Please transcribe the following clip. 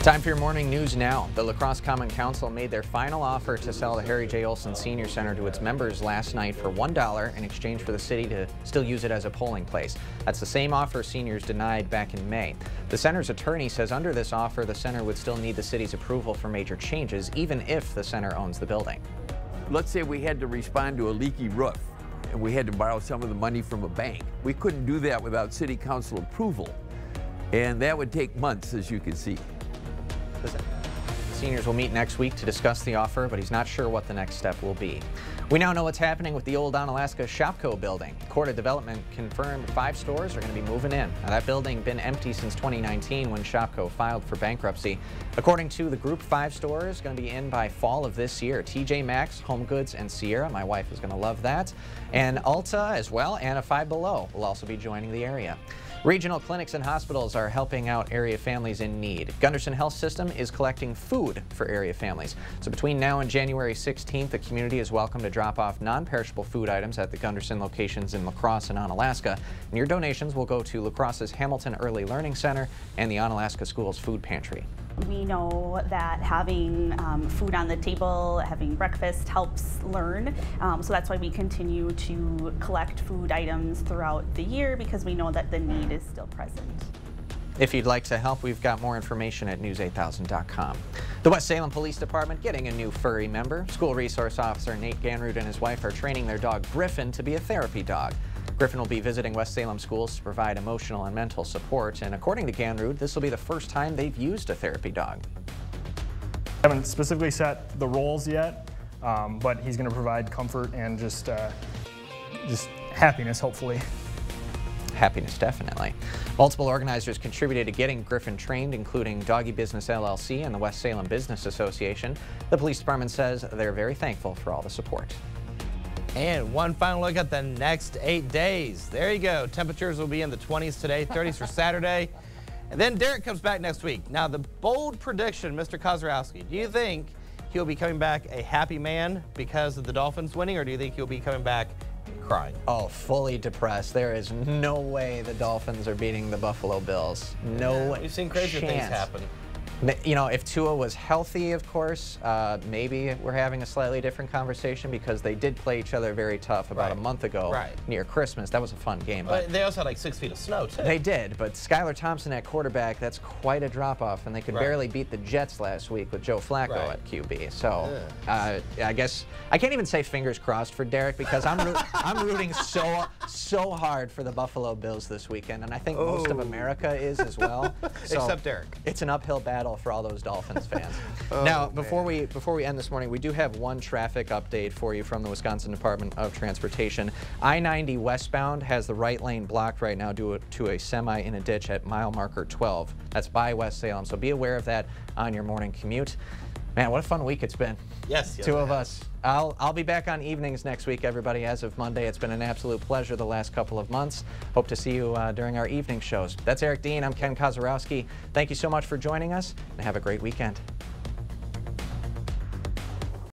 Time for your morning news now. The La Crosse Common Council made their final offer to sell the Harry J. Olson Senior Center to its members last night for $1 in exchange for the city to still use it as a polling place. That's the same offer seniors denied back in May. The center's attorney says under this offer, the center would still need the city's approval for major changes, even if the center owns the building. Let's say we had to respond to a leaky roof and we had to borrow some of the money from a bank. We couldn't do that without city council approval, and that would take months, as you can see. The seniors will meet next week to discuss the offer, but he's not sure what the next step will be. We now know what's happening with the old Onalaska Shopko building. Court of Development confirmed 5 stores are going to be moving in. Now, that building been empty since 2019 when Shopko filed for bankruptcy. According to the group, 5 stores going to be in by fall of this year. TJ Maxx, Home Goods, and Sierra. My wife is going to love that. And Ulta as well, and a Five Below will also be joining the area. Regional clinics and hospitals are helping out area families in need. Gunderson Health System is collecting food for area families. So between now and January 16th, the community is welcome to drop off non-perishable food items at the Gunderson locations in La Crosse and Onalaska. And your donations will go to La Crosse's Hamilton Early Learning Center and the Onalaska Schools Food Pantry. We know that having food on the table, having breakfast helps learn. So that's why we continue to collect food items throughout the year, because we know that the need is still present. If you'd like to help, we've got more information at news8000.com. The West Salem Police Department getting a new furry member. School resource officer Nate Ganrud and his wife are training their dog Griffin to be a therapy dog. Griffin will be visiting West Salem schools to provide emotional and mental support, and according to Ganrud, this will be the first time they've used a therapy dog. I haven't specifically set the roles yet, but he's going to provide comfort and just happiness, hopefully. Happiness, definitely. Multiple organizers contributed to getting Griffin trained, including Doggy Business LLC and the West Salem Business Association. The police department says they're very thankful for all the support. And one final look at the next 8 days. There you go. Temperatures will be in the 20s today, 30s for Saturday. And then Derek comes back next week. Now, the bold prediction, Mr. Kozarowski, do you think he'll be coming back a happy man because of the Dolphins winning, or do you think he'll be coming back crying? Oh, fully depressed. There is no way the Dolphins are beating the Buffalo Bills. No We've seen crazier things happen. You know, if Tua was healthy, of course, maybe we're having a slightly different conversation, because they did play each other very tough about a month ago near Christmas. That was a fun game. But they also had like 6 feet of snow, too. They did, but Skylar Thompson at quarterback, that's quite a drop-off, and they could barely beat the Jets last week with Joe Flacco at QB. So I guess I can't even say fingers crossed for Derek, because I'm rooting so hard for the Buffalo Bills this weekend, and I think most of America is as well. So except Derek. It's an uphill battle for all those Dolphins fans. Now, before we end this morning, we do have one traffic update for you from the Wisconsin Department of Transportation. I-90 westbound has the right lane blocked right now due to a semi in a ditch at mile marker 12. That's by West Salem, so be aware of that on your morning commute. Man, what a fun week it's been. Yes, Two of us. I'll be back on evenings next week, everybody, as of Monday. It's been an absolute pleasure the last couple of months. Hope to see you during our evening shows. That's Eric Dean. I'm Ken Kozarowski. Thank you so much for joining us, and have a great weekend.